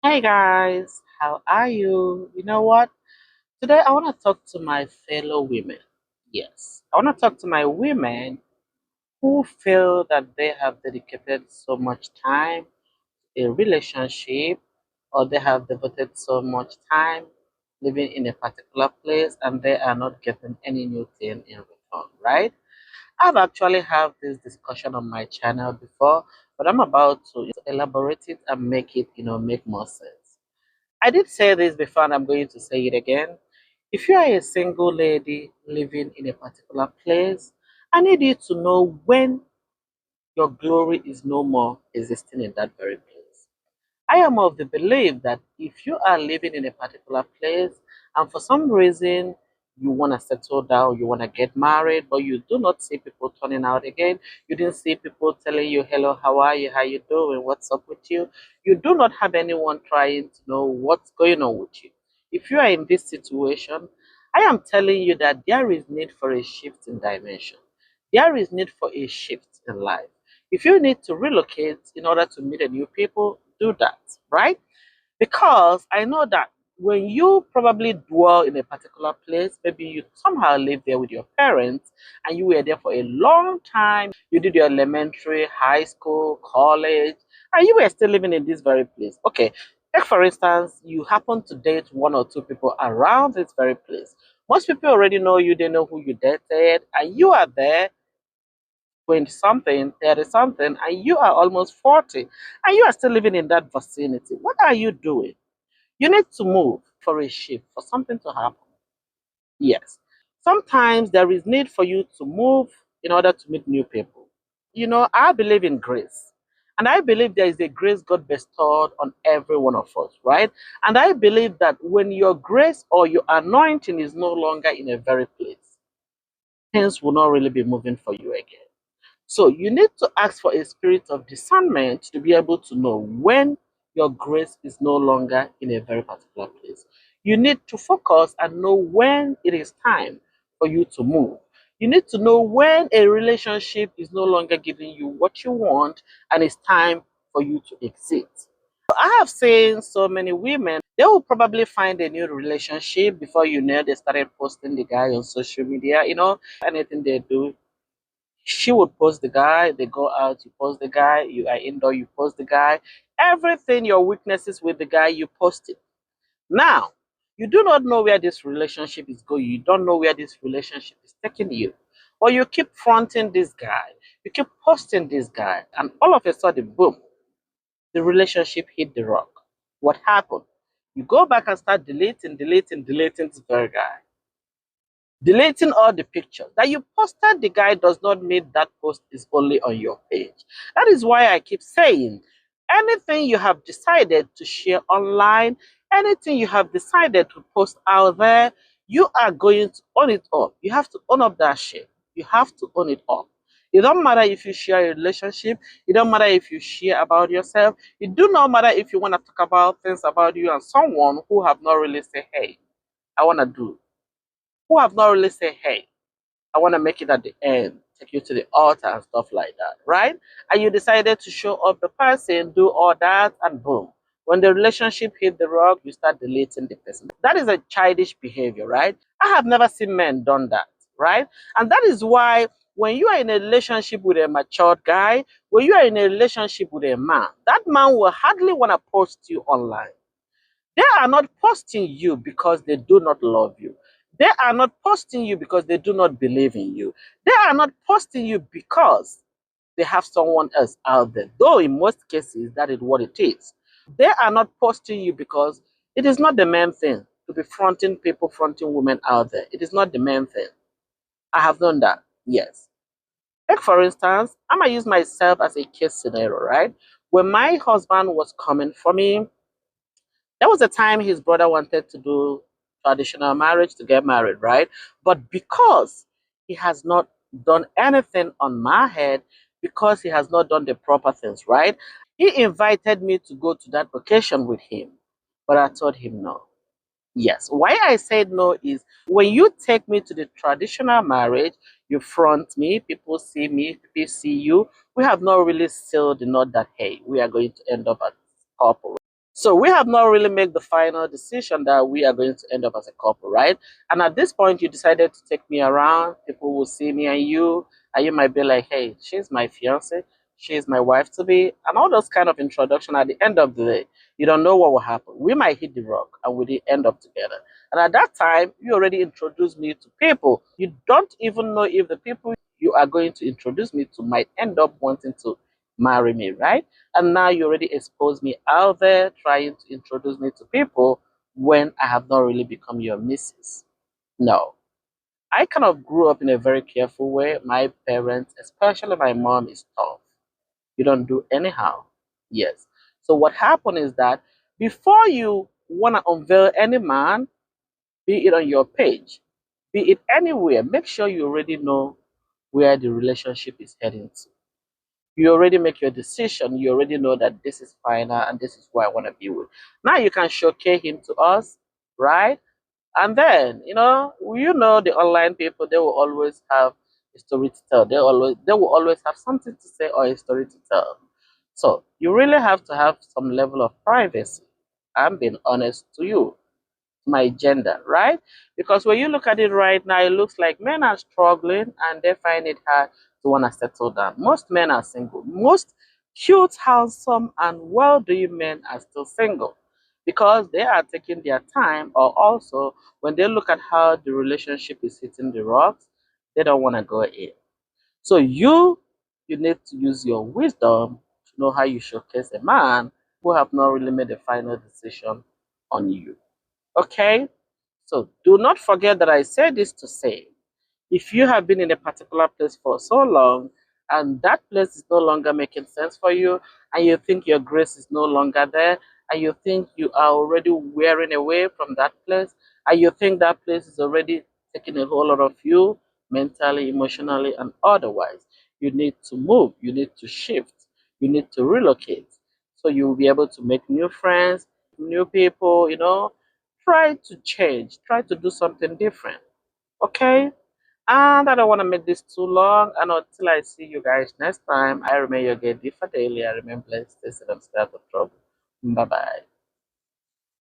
Hey guys, how are you? You know what? Today I want to talk to my fellow women. Yes, I want to talk to my women who feel that they have dedicated so much time in a relationship or they have devoted so much time living in a particular place and they are not getting any new thing in return, right? I've actually had this discussion on my channel before, but I'm about to elaborate it and make it, make more sense. I did say this before and I'm going to say it again. If you are a single lady living in a particular place, I need you to know when your glory is no more existing in that very place. I am of the belief that if you are living in a particular place and for some reason you want to settle down, you want to get married, but you do not see people turning out again, you didn't see people telling you, hello, how are you, how you doing, what's up with you do not have anyone trying to know what's going on with you. If you are in this situation, I am telling you that there is need for a shift in dimension. There is need for a shift in life. If you need to relocate in order to meet a new people, do that, right? Because I know that when you probably dwell in a particular place, maybe you somehow live there with your parents and you were there for a long time, you did your elementary, high school, college, and you were still living in this very place. Okay, take for instance, you happen to date one or two people around this very place. Most people already know you, they know who you dated, and you are there 20 something, 30 something, and you are almost 40, and you are still living in that vicinity. What are you doing? You need to move for a shift, for something to happen. Yes. Sometimes there is need for you to move in order to meet new people. I believe in grace. And I believe there is a grace God bestowed on every one of us, right? And I believe that when your grace or your anointing is no longer in a very place, things will not really be moving for you again. So you need to ask for a spirit of discernment to be able to know when your grace is no longer in a very particular place. You need to focus and know when it is time for you to move. You need to know when a relationship is no longer giving you what you want and it's time for you to exit. I have seen so many women, they will probably find a new relationship before you know they started posting the guy on social media. Anything they do, she would post the guy, they go out, you post the guy, you are indoor, you post the guy. Everything, your weaknesses with the guy, you post it. Now, you do not know where this relationship is going. You don't know where this relationship is taking you. Or you keep fronting this guy, you keep posting this guy, and all of a sudden, boom, the relationship hit the rock. What happened? You go back and start deleting this very guy. Deleting all the pictures that you posted the guy does not mean that post is only on your page. That is why I keep saying anything you have decided to share online, anything you have decided to post out there, you are going to own it up. You have to own up that shit. You have to own it up. It don't matter if you share a relationship. It don't matter if you share about yourself. It do not matter if you want to talk about things about you and someone who have not really said, hey, I want to do, who have not really said, hey, I want to make it at the end, take you to the altar and stuff like that, right? And you decided to show up the person, do all that, and boom. When the relationship hit the rock, you start deleting the person. That is a childish behavior, right? I have never seen men done that, right? And that is why when you are in a relationship with a matured guy, when you are in a relationship with a man, that man will hardly want to post you online. They are not posting you because they do not love you. They are not posting you because they do not believe in you. They are not posting you because they have someone else out there. Though in most cases, that is what it is. They are not posting you because it is not the main thing to be fronting people, fronting women out there. It is not the main thing. I have done that. Yes. Take for instance, I'm gonna use myself as a case scenario, right? When my husband was coming for me, there was a time his brother wanted to do traditional marriage to get married, right? But because he has not done anything on my head, because he has not done the proper things, right? He invited me to go to that occasion with him. But I told him no. Yes. Why I said no is when you take me to the traditional marriage, you front me, people see you. We have not really sealed the knot that, hey, we are going to end up at couple. So we have not really made the final decision that we are going to end up as a couple, right? And at this point, you decided to take me around. People will see me and you might be like, hey, she's my fiance, she's my wife to be, and all those kind of introduction at the end of the day. You don't know what will happen. We might hit the rock and we did end up together. And at that time, you already introduced me to people. You don't even know if the people you are going to introduce me to might end up wanting to marry me, right? And now you already exposed me out there trying to introduce me to people when I have not really become your missus. No. I kind of grew up in a very careful way. My parents, especially my mom, is tough. You don't do anyhow. Yes. So what happened is that before you want to unveil any man, be it on your page, be it anywhere, make sure you already know where the relationship is heading to. You already make your decision. You already know that this is final and this is who I want to be with. Now you can showcase him to us, right? And then, the online people, they will always have a story to tell. They will always have something to say or a story to tell. So you really have to have some level of privacy. I'm being honest to you, my gender, right? Because when you look at it right now, it looks like men are struggling and they find it hard to want to settle down. Most men are single. Most cute, handsome, and well-doing men are still single because they are taking their time, or also when they look at how the relationship is hitting the rocks, they don't want to go in. So you need to use your wisdom to know how you showcase a man who have not really made a final decision on you. Okay? So do not forget that I said this to say, if you have been in a particular place for so long and that place is no longer making sense for you, and you think your grace is no longer there, and you think you are already wearing away from that place, and you think that place is already taking a whole lot of you mentally, emotionally, and otherwise, you need to move, you need to shift, you need to relocate. So you will be able to make new friends, new people, try to change, try to do something different. Okay? And I don't want to make this too long. And until I see you guys next time, I remain your girl, Differ Daily. I remain blessed, stay safe, and stay out of trouble. Bye bye.